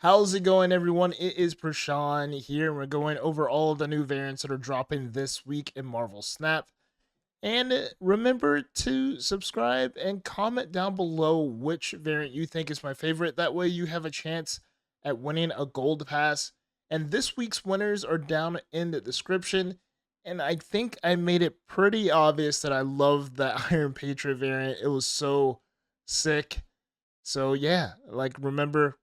How's it going, everyone? It is Prashan here, and we're going over all of the new variants that are dropping this week in Marvel Snap. And remember to subscribe and comment down below which variant you think is my favorite. That way, you have a chance at winning a gold pass. And this week's winners are down in the description. And I think I made it pretty obvious that I love that Iron Patriot variant. It was so sick. So, yeah, remember,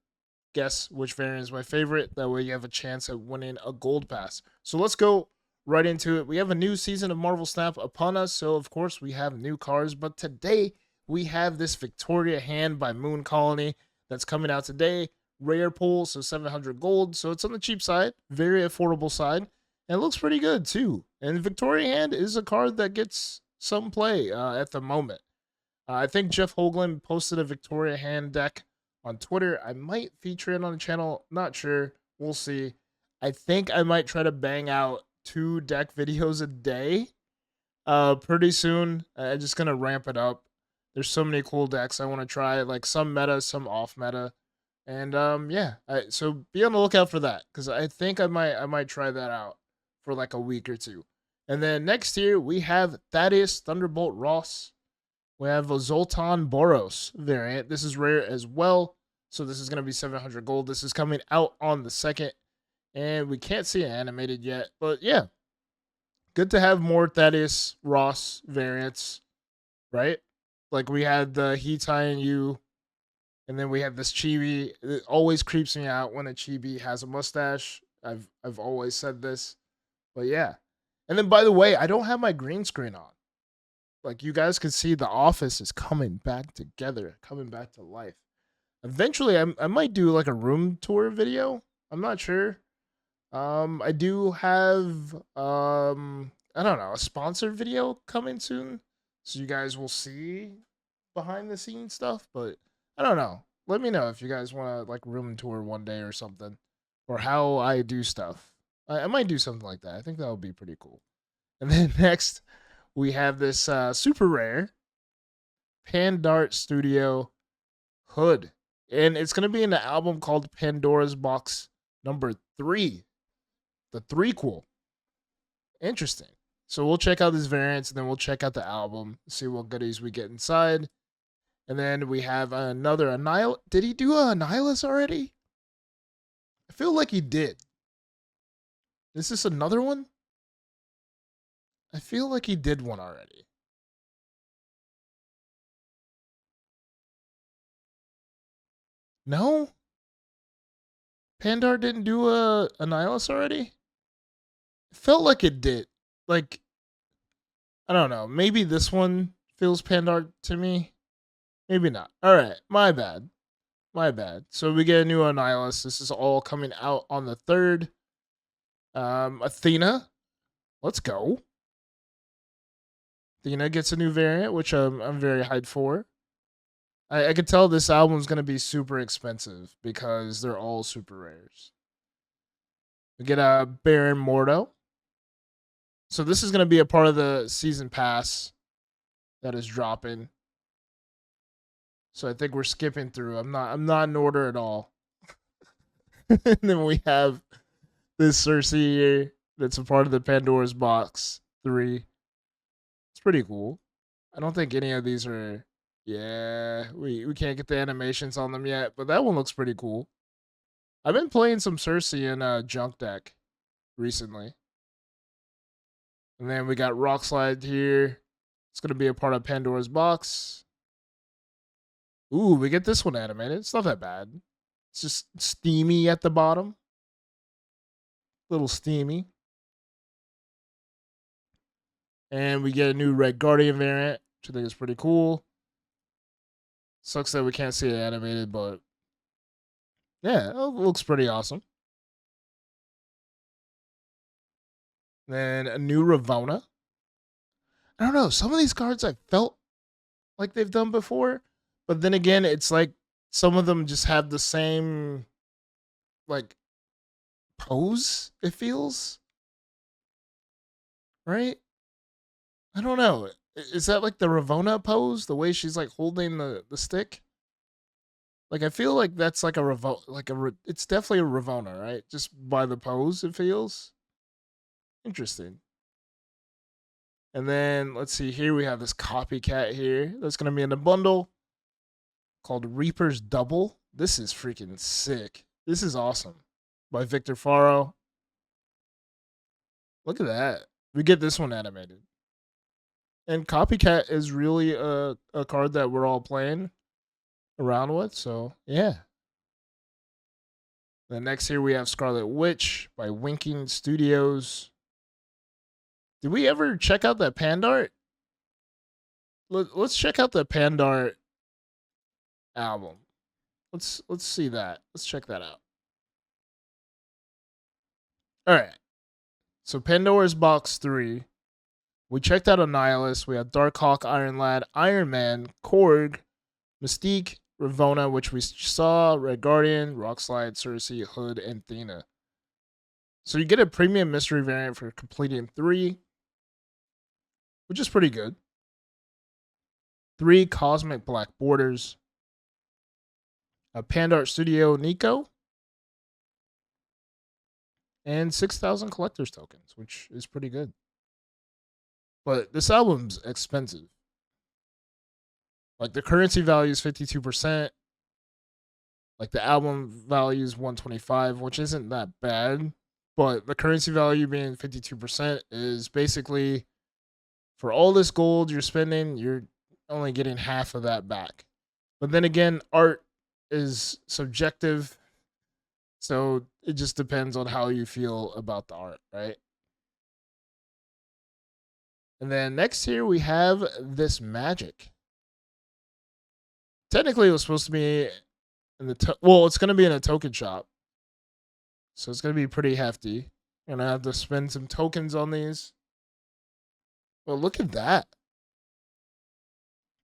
guess which variant is my favorite. That way you have a chance at winning a gold pass. So let's go right into it. We have a new season of Marvel Snap upon us, so of course we have new cards. But today we have this Victoria hand by Moon Colony that's coming out today. Rare pull, so 700 gold. So it's on the cheap side, very affordable side, and it looks pretty good too. And Victoria hand is a card that gets some play at the moment. I think Jeff Hoagland posted a Victoria hand deck on Twitter. I might feature it on the channel. Not sure. We'll see. I think I might try to bang out 2 deck videos a day. Pretty soon. I'm just gonna ramp it up. There's so many cool decks I want to try, like some meta, some off meta, and yeah. So be on the lookout for that because I think I might try that out for like a week or two. And then next year we have Thaddeus Thunderbolt Ross. We have a Zoltan Boros variant. This is rare as well. So this is going to be 700 gold. This is coming out on the 2nd. And we can't see it animated yet. But yeah, good to have more Thaddeus Ross variants, right? Like we had the Hetai and you, and then we have this Chibi. It always creeps me out when a Chibi has a mustache. I've always said this. But yeah. And then by the way, I don't have my green screen on. Like you guys can see, the office is coming back together, coming back to life. Eventually, I might do like a room tour video. I'm not sure. I do have I don't know, a sponsored video coming soon, so you guys will see behind the scenes stuff. But I don't know. Let me know if you guys want to like room tour one day or something, or how I do stuff. I might do something like that. I think that would be pretty cool. And then next, we have this super rare Pandart Studio hood. And it's going to be in the album called Pandora's Box number 3. The threequel. Interesting. So we'll check out these variants and then we'll check out the album, see what goodies we get inside. And then we have another Annihil. Did he do a Annihilus already? I feel like he did. Is this another one? I feel like he did one already. No? Pandar didn't do a Annihilus already? It felt like it did. Like, I don't know. Maybe this one feels Pandar to me. Maybe not. All right. My bad. My bad. So we get a new Annihilus. This is all coming out on the 3rd. Athena. Let's go. Athena gets a new variant, which I'm very hyped for. I could tell this album's going to be super expensive because they're all super rares. We get a Baron Mordo. So this is going to be a part of the season pass that is dropping. So I think we're skipping through. I'm not in order at all. And then we have this Cersei here that's a part of the Pandora's Box 3. It's pretty cool. I don't think any of these are. Yeah, we can't get the animations on them yet, but that one looks pretty cool. I've been playing some Cersei in a junk deck recently. And then we got Rock Slide here. It's going to be a part of Pandora's Box. Ooh, we get this one animated. It's not that bad. It's just steamy at the bottom. Little steamy. And we get a new Red Guardian variant, which I think is pretty cool. Sucks that we can't see it animated, but yeah, it looks pretty awesome. Then a new Ravona. I don't know. Some of these cards I felt like they've done before, but then again, it's like some of them just have the same like pose. It feels right. I don't know. Is that like the Ravona pose? The way she's like holding the stick? Like I feel like that's like a it's definitely a Ravona, right? Just by the pose, it feels interesting. And then let's see here, we have this copycat here that's gonna be in a bundle called Reaper's Double. This is freaking sick. This is awesome. By Victor Faro. Look at that. We get this one animated. And Copycat is really a card that we're all playing around with. So yeah. Then next here we have Scarlet Witch by Winking Studios. Did we ever check out that Pandart? Let's check out the Pandart album. Let's see that. Let's check that out. All right. So Pandora's Box 3. We checked out Annihilus. We have Darkhawk, Iron Lad, Iron Man, Korg, Mystique, Ravona, which we saw, Red Guardian, Rockslide, Cersei, Hood, and Thena. So you get a premium mystery variant for completing 3, which is pretty good. 3 Cosmic Black Borders. A Pandart Studio Nico. And 6,000 collector's tokens, which is pretty good. But this album's expensive. Like the currency value is 52%. Like the album value is 125, which isn't that bad. But the currency value being 52% is basically for all this gold you're spending, you're only getting half of that back. But then again, art is subjective. So it just depends on how you feel about the art, right? And then next here we have this Magic. Technically, it was supposed to be in the it's going to be in a token shop, so it's going to be pretty hefty. I'm gonna have to spend some tokens on these. Well, look at that.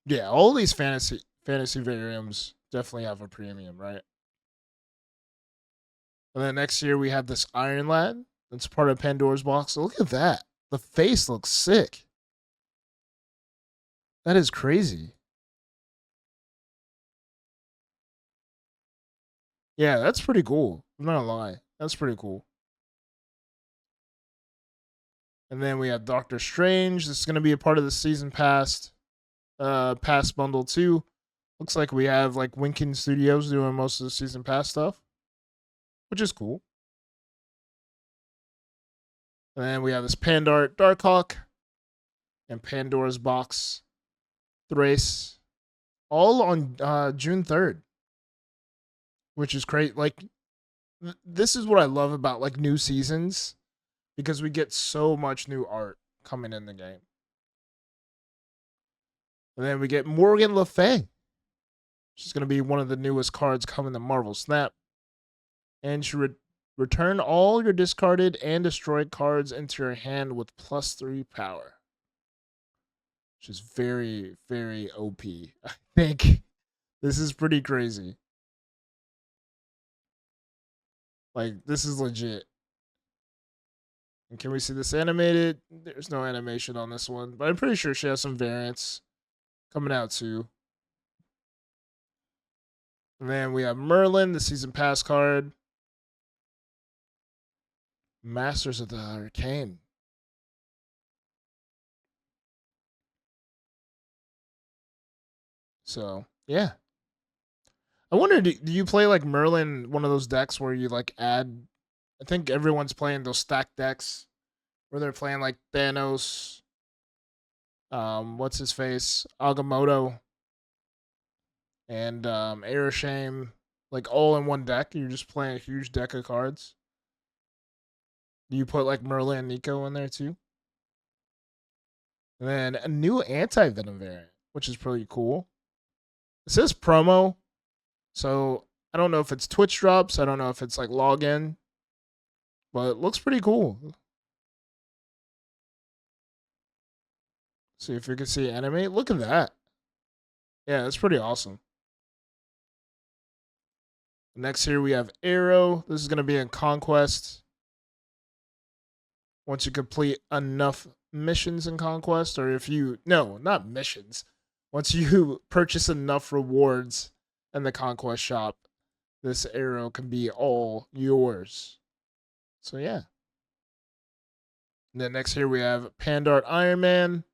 Yeah, all these fantasy variums definitely have a premium, right? And then next year we have this Iron Lad. That's part of Pandora's box. So look at that. The face looks sick. That is crazy. Yeah, that's pretty cool. I'm not gonna lie. That's pretty cool. And then we have Doctor Strange. This is gonna be a part of the season pass bundle too. Looks like we have like Winking Studios doing most of the season pass stuff, which is cool. And then we have this Pandart Darkhawk and Pandora's Box Thrace, all on June 3rd, which is great. Like, this is what I love about like new seasons, because we get so much new art coming in the game. And then we get Morgan Le Fay. She's going to be one of the newest cards coming to Marvel Snap. And she return all your discarded and destroyed cards into your hand with +3 power. Which is very, very OP. I think this is pretty crazy. Like, this is legit. And can we see this animated? There's no animation on this one, but I'm pretty sure she has some variants coming out too. And then we have Merlin, the season pass card. Masters of the Arcane. So, yeah. I wonder, do you play like Merlin, one of those decks where you like add, I think everyone's playing those stack decks where they're playing like Thanos, what's his face, Agamotto, and Aeroshame, like all in one deck. You're just playing a huge deck of cards. Do you put like Merlin and Nico in there too? And then a new anti-venom variant, which is pretty cool. It says promo, so I don't know if it's Twitch drops. I don't know if it's like login, but it looks pretty cool. See if you can see animate. Look at that. Yeah, that's pretty awesome. Next here we have Arrow. This is going to be in Conquest. Once you complete enough missions in Conquest, or if you, no, not missions. Once you purchase enough rewards and the Conquest shop, this arrow can be all yours. So yeah. And then next here we have Pandora Iron Man.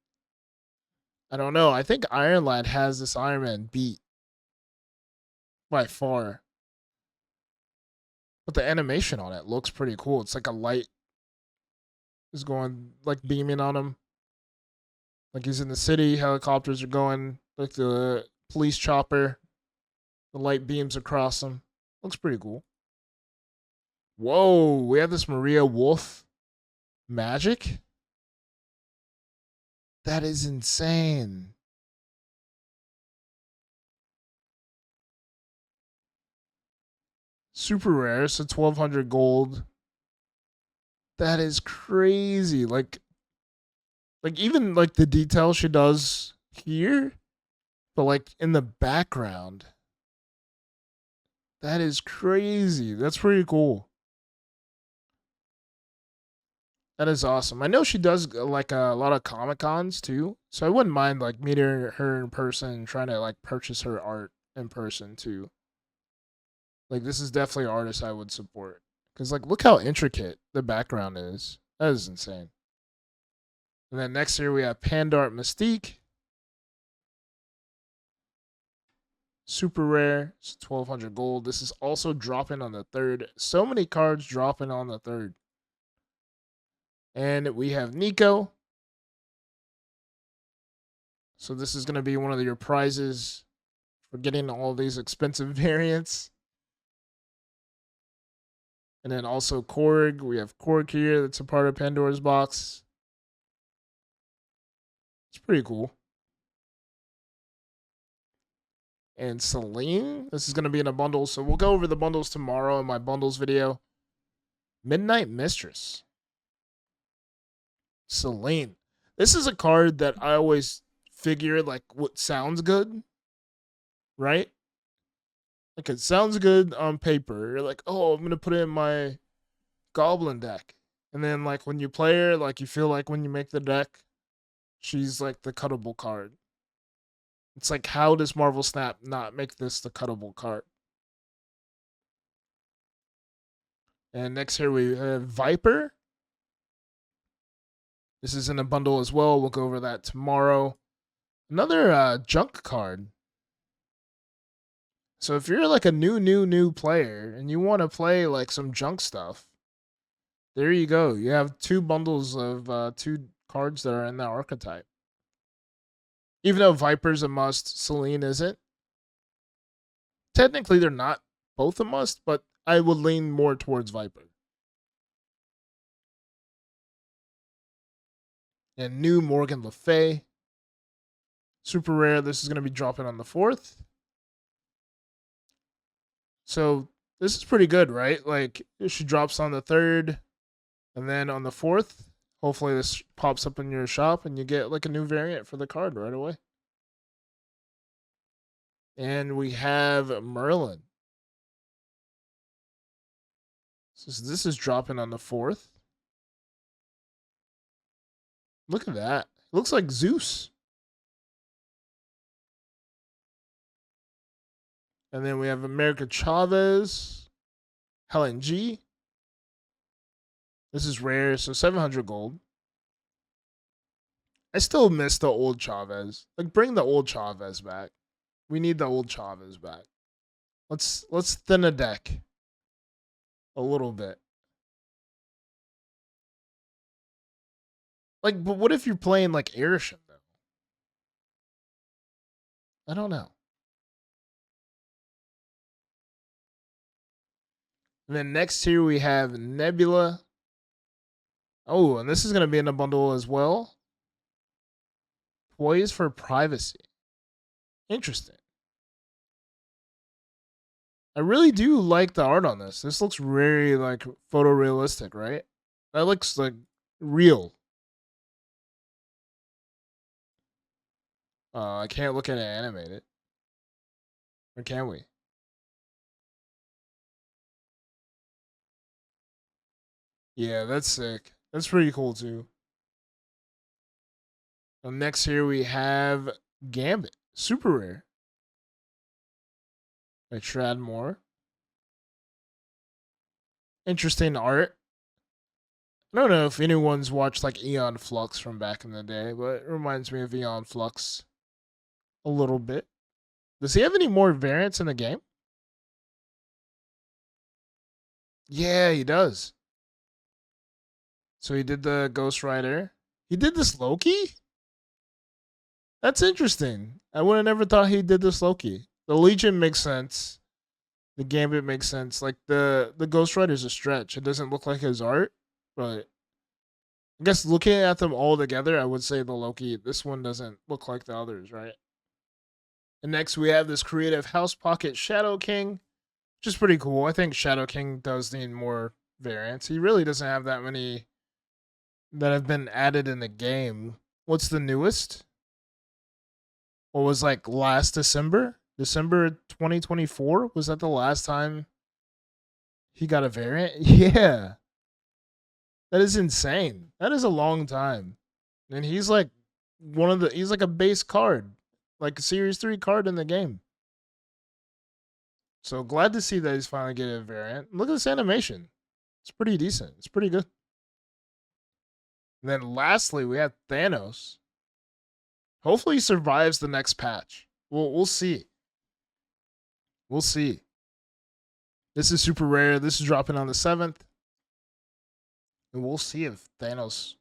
I don't know. I think Iron Lad has this Iron Man beat by far. But the animation on it looks pretty cool. It's like a light is going, like, beaming on him. Like he's in the city, helicopters are going, like the police chopper. The light beams across him. Looks pretty cool. Whoa, we have this Maria Wolf magic? That is insane. Super rare, so 1200 gold. That is crazy. Like even like the detail she does here, but like in the background. That is crazy. That's pretty cool. That is awesome. I know she does like a lot of Comic Cons too, so I wouldn't mind like meeting her in person and trying to like purchase her art in person too. Like this is definitely an artist I would support because like look how intricate the background is. That is insane. And then next year we have Pandora Mystique. Super rare. It's 1200 gold. This is also dropping on the 3rd. So many cards dropping on the 3rd. And we have Nico. So this is going to be one of your prizes for getting all these expensive variants. And then also Korg. We have Korg here. That's a part of Pandora's box. It's pretty cool. And Celine. This is going to be in a bundle. So we'll go over the bundles tomorrow in my bundles video. Midnight Mistress. Celine. This is a card that I always figure like what sounds good, right? Like it sounds good on paper. You're like, oh, I'm gonna put it in my goblin deck. And then like when you play her, like you feel like when you make the deck, she's like the cuttable card. It's like how does Marvel Snap not make this the cuttable card? And next here we have Viper. This is in a bundle as well. We'll go over that tomorrow. Another junk card. So if you're like a new player and you want to play like some junk stuff, there you go. You have 2 bundles of 2 cards that are in that archetype. Even though Viper's a must, Celine isn't. Technically, they're not both a must, but I would lean more towards Viper. And new Morgan Le Fay. Super rare. This is going to be dropping on the 4th. So this is pretty good, right? Like she drops on the 3rd, and then on the 4th, hopefully this pops up in your shop and you get like a new variant for the card right away. And we have Merlin. So this is dropping on the 4th. Look at that. It looks like Zeus. And then we have America Chavez, Helen G. This is rare, so 700 gold. I still miss the old Chavez. Like bring the old Chavez back. We need the old Chavez back. Let's thin a deck a little bit. Like, but what if you're playing like Airship though? I don't know. And then next here we have Nebula. Oh, and this is going to be in a bundle as well. Poise for Privacy. Interesting. I really do like the art on this. This looks very like photorealistic, right? That looks like real. I can't look at it animated. Or can we? Yeah, that's sick. That's pretty cool too. And next here we have Gambit. Super rare. by Trad Moore. Interesting art. I don't know if anyone's watched like Eon Flux from back in the day, but it reminds me of Eon Flux a little bit. Does he have any more variants in the game? Yeah, he does. So he did the Ghost Rider. He did this Loki? That's interesting. I would have never thought he did this Loki. The Legion makes sense. The Gambit makes sense. Like the Ghost Rider's a stretch. It doesn't look like his art, but I guess looking at them all together, I would say the Loki, this one doesn't look like the others, right? And next we have this creative House Pocket Shadow King, which is pretty cool. I think Shadow King does need more variants. He really doesn't have that many that have been added in the game. What's the newest? What was like last December? December 2024? Was that the last time he got a variant? Yeah. That is insane. That is a long time. And he's like he's like a base card, like a Series 3 card in the game. So glad to see that he's finally getting a variant. Look at this animation. It's pretty decent. It's pretty good. And then lastly, we have Thanos. Hopefully he survives the next patch. We'll see. We'll see. This is super rare. This is dropping on the 7th. And we'll see if Thanos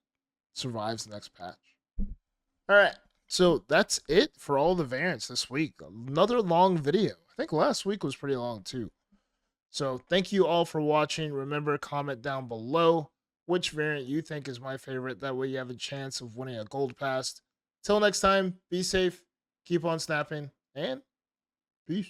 survives the next patch. All right. So that's it for all the variants this week. Another long video. I think last week was pretty long too. So thank you all for watching. Remember, comment down below which variant you think is my favorite. That way you have a chance of winning a gold pass. Till next time, be safe, keep on snapping, and peace.